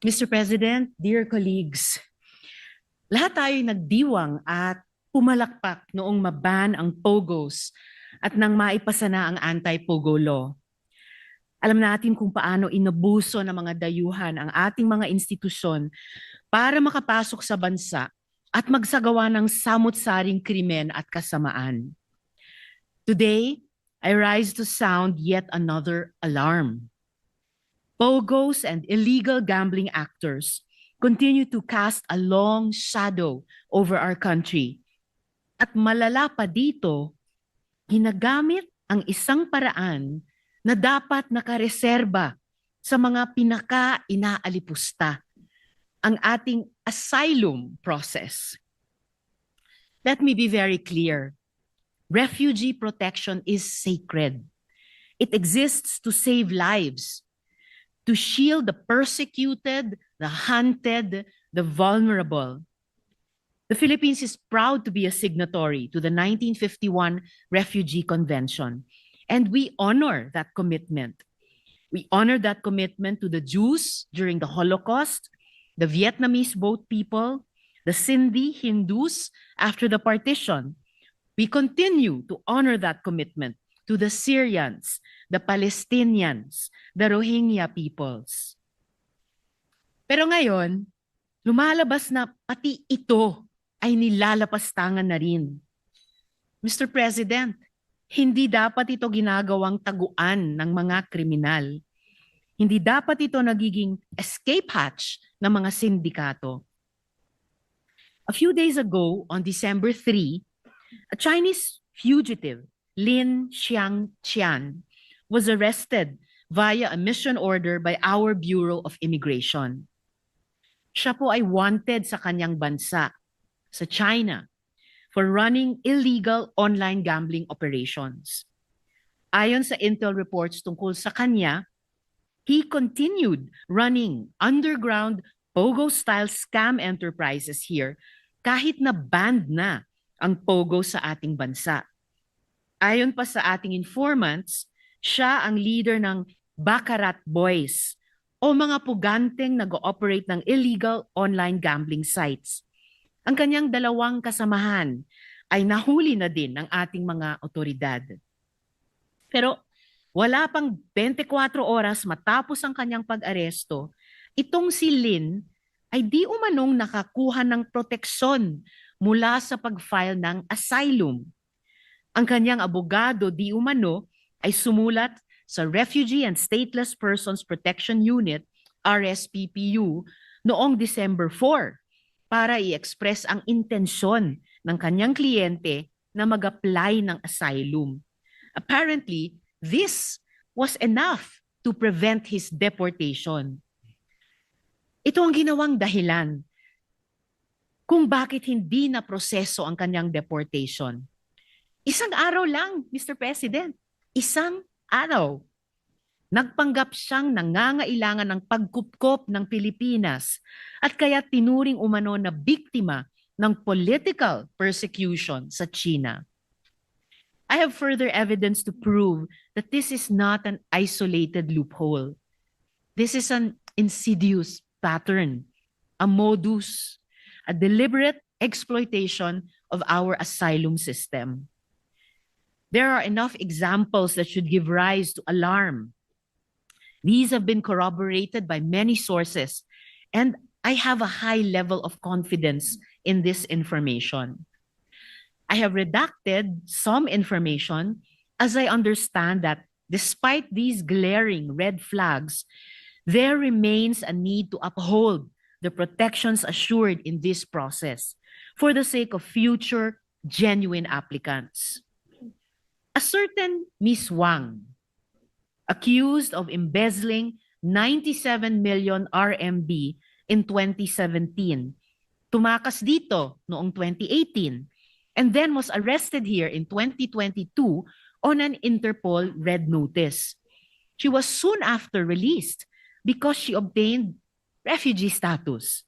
Mr. President, dear colleagues, lahat tayo nagdiwang at pumalakpak noong maban ang POGOs at nang maipasa na ang anti-POGO law. Alam natin kung paano inabuso ng mga dayuhan ang ating mga institusyon para makapasok sa bansa at magsagawa ng samut-saring krimen at kasamaan. Today, I rise to sound yet another alarm. POGOs and illegal gambling actors continue to cast a long shadow over our country. At malala pa dito, ginagamit ang isang paraan na dapat nakareserba sa mga pinaka-inaalipusta, ang ating asylum process. Let me be very clear. Refugee protection is sacred. It exists to save lives, to shield the persecuted, the hunted, the vulnerable. The Philippines is proud to be a signatory to the 1951 Refugee Convention, and we honor that commitment. We honor that commitment to the Jews during the Holocaust, the Vietnamese boat people, the Sindhi Hindus after the partition. We continue to honor that commitment to the Syrians, the Palestinians, the Rohingya peoples. Pero ngayon, lumalabas na pati ito ay nilalapastangan na rin. Mr. President, hindi dapat ito ginagawang taguan ng mga kriminal. Hindi dapat ito nagiging escape hatch ng mga sindikato. A few days ago, on December 3, a Chinese fugitive, Lin Xiangqian, was arrested via a mission order by our Bureau of Immigration. Siya po ay wanted sa kanyang bansa, sa China, for running illegal online gambling operations. Ayon sa intel reports tungkol sa kanya, he continued running underground POGO-style scam enterprises here kahit na banned na ang POGO sa ating bansa. Ayon pa sa ating informants, siya ang leader ng Baccarat Boys o mga puganteng nag-ooperate ng illegal online gambling sites. Ang kanyang dalawang kasamahan ay nahuli na din ng ating mga otoridad. Pero wala pang 24 oras matapos ang kanyang pag-aresto, itong si Lin ay di umanong nakakuha ng proteksyon mula sa pag-file ng asylum. Ang kanyang abogado di umano ay sumulat sa Refugee and Stateless Persons Protection Unit, RSPPU, noong December 4 para i-express ang intensyon ng kanyang kliyente na mag-apply ng asylum. Apparently, this was enough to prevent his deportation. Ito ang ginawang dahilan kung bakit hindi na proseso ang kanyang deportation. Isang araw lang, Mr. President. Isang araw. Nagpanggap siyang nangangailangan ng pagkupkop ng Pilipinas at kaya tinuring umano na biktima ng political persecution sa China. I have further evidence to prove that this is not an isolated loophole. This is an insidious pattern, a modus, a deliberate exploitation of our asylum system. There are enough examples that should give rise to alarm. These have been corroborated by many sources, and I have a high level of confidence in this information. I have redacted some information as I understand that despite these glaring red flags, there remains a need to uphold the protections assured in this process for the sake of future genuine applicants. A certain Miss Wang, accused of embezzling 97 million RMB in 2017, tumakas dito noong 2018, and then was arrested here in 2022 on an Interpol red notice. She was soon after released because she obtained refugee status.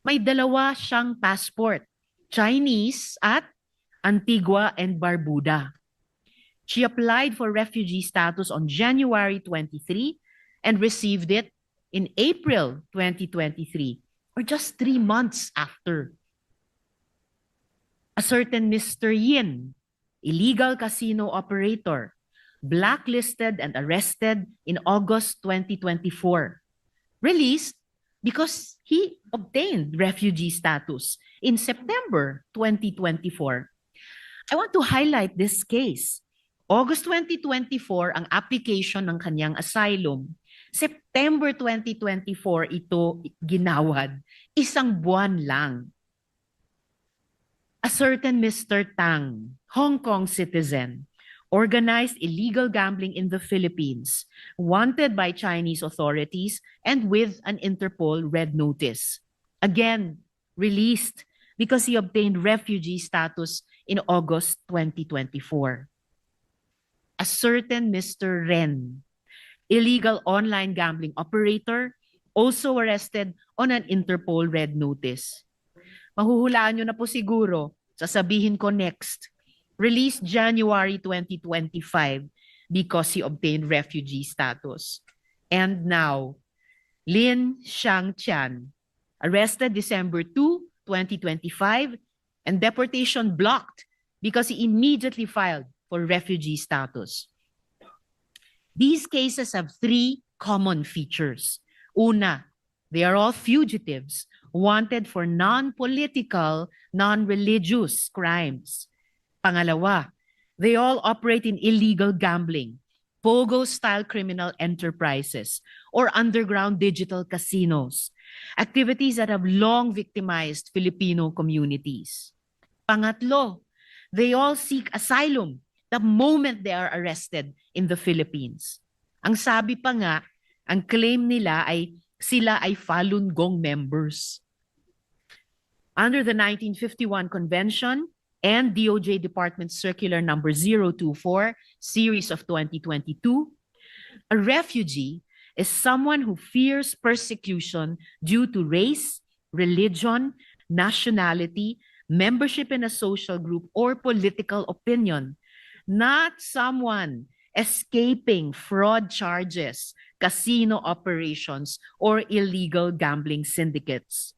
May dalawa siyang passport, Chinese at Antigua and Barbuda. She applied for refugee status on January 23 and received it in April 2023, or just 3 months after. A certain Mr. Yin, illegal casino operator, blacklisted and arrested in August 2024, released because he obtained refugee status in September 2024. I want to highlight this case. August 2024 ang application ng kanyang asylum. September 2024 ito ginawad. 1 buwan lang. A certain Mr. Tang, Hong Kong citizen, organized illegal gambling in the Philippines, wanted by Chinese authorities and with an Interpol red notice. Again, released because he obtained refugee status in August 2024. A certain Mr. Ren, illegal online gambling operator, also arrested on an Interpol red notice. Mahuhulaan nyo na po siguro, sasabihin ko next. Released January 2025 because he obtained refugee status. And now, Lin Xiangqian, arrested December 2, 2025, and deportation blocked because he immediately filed for refugee status. These cases have 3 common features. Una, they are all fugitives wanted for non-political, non-religious crimes. Pangalawa, they all operate in illegal gambling, POGO-style criminal enterprises, or underground digital casinos, activities that have long victimized Filipino communities. Pangatlo, they all seek asylum the moment they are arrested in the Philippines. Ang sabi pa nga, ang claim nila ay sila ay Falun Gong members. Under the 1951 Convention and DOJ Department Circular Number 024, Series of 2022, a refugee is someone who fears persecution due to race, religion, nationality, membership in a social group, or political opinion, not someone escaping fraud charges, casino operations, or illegal gambling syndicates.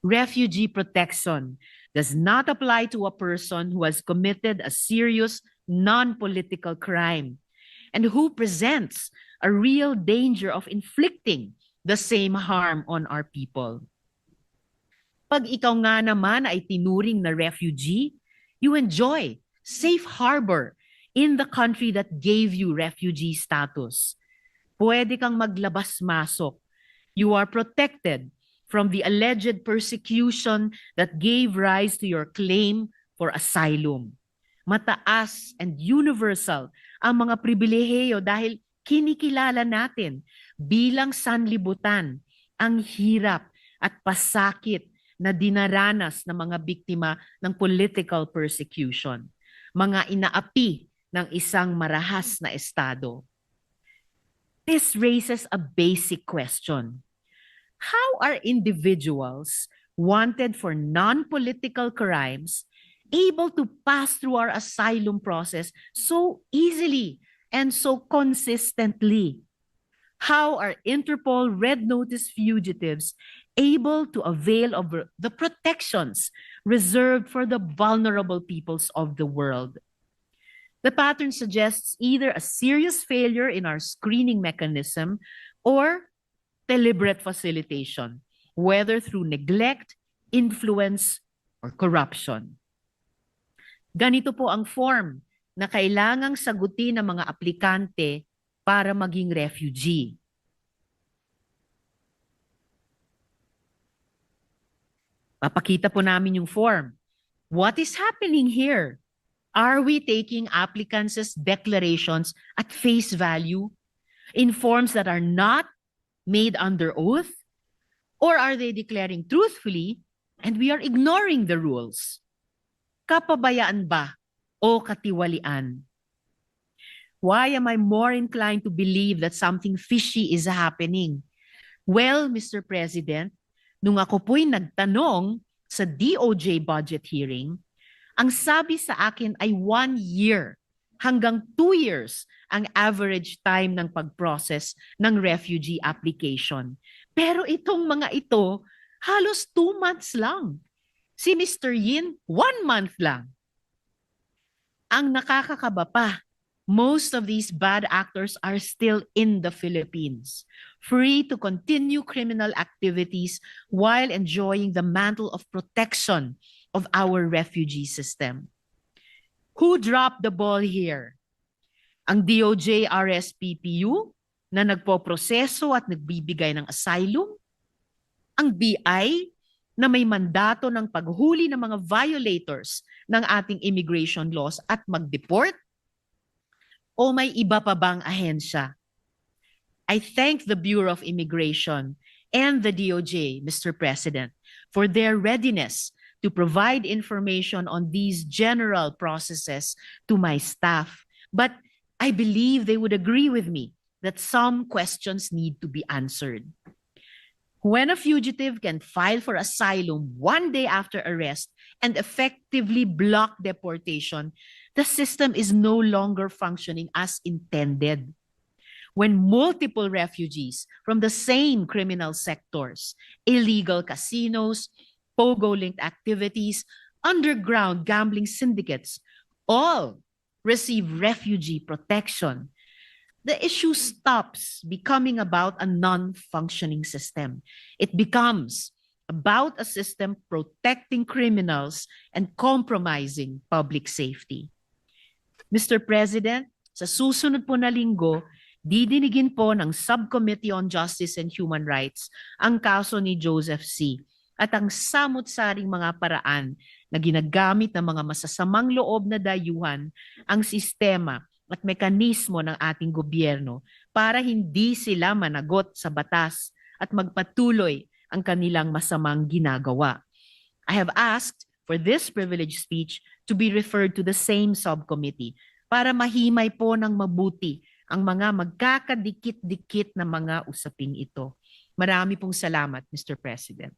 Refugee protection does not apply to a person who has committed a serious non-political crime and who presents a real danger of inflicting the same harm on our people. Pag ikaw nga naman ay tinuring na refugee, you enjoy safe harbor in the country that gave you refugee status. Pwede kang maglabas-masok. You are protected from the alleged persecution that gave rise to your claim for asylum. Mataas and universal ang mga pribilehiyo dahil kinikilala natin bilang sanlibutan ang hirap at pasakit na dinaranas ng mga biktima ng political persecution, mga inaapi ng isang marahas na estado. This raises a basic question. How are individuals wanted for non-political crimes able to pass through our asylum process so easily and so consistently? How are Interpol Red Notice fugitives able to avail of the protections reserved for the vulnerable peoples of the world? The pattern suggests either a serious failure in our screening mechanism or deliberate facilitation, whether through neglect, influence, or corruption. Ganito po ang form na kailangang sagutin ng mga aplikante para maging refugee. Papakita po namin yung form. What is happening here? Are we taking applicants' declarations at face value in forms that are not made under oath? Or are they declaring truthfully and we are ignoring the rules? Kapabayaan ba o katiwalian? Why am I more inclined to believe that something fishy is happening? Well, Mr. President, nung ako po'y nagtanong sa DOJ budget hearing, ang sabi sa akin ay 1 year hanggang 2 years ang average time ng pag-process ng refugee application. Pero itong mga ito, halos 2 months lang. Si Mr. Yin, 1 month lang. Ang nakakakaba pa, most of these bad actors are still in the Philippines, free to continue criminal activities while enjoying the mantle of protection of our refugee system. Who dropped the ball here? Ang DOJ RSPPU na nagpoproseso at nagbibigay ng asylum? Ang BI na may mandato ng paghuli ng mga violators ng ating immigration laws at mag-deport? O may iba pa bang ahensya? I thank the Bureau of Immigration and the DOJ, Mr. President, for their readiness to provide information on these general processes to my staff. But I believe they would agree with me that some questions need to be answered. When a fugitive can file for asylum 1 day after arrest and effectively block deportation, the system is no longer functioning as intended. When multiple refugees from the same criminal sectors, illegal casinos, POGO-linked activities, underground gambling syndicates, all receive refugee protection, the issue stops becoming about a non-functioning system. It becomes about a system protecting criminals and compromising public safety. Mr. President, sa susunod po na linggo, didinigin po ng Subcommittee on Justice and Human Rights ang kaso ni Joseph C. at ang samut-saring mga paraan na ginagamit ng mga masasamang loob na dayuhan ang sistema at mekanismo ng ating gobyerno para hindi sila managot sa batas at magpatuloy ang kanilang masamang ginagawa. I have asked for this privileged speech to be referred to the same subcommittee para mahimay po ng mabuti ang mga magkakadikit-dikit na mga usaping ito. Marami pong salamat, Mr. President.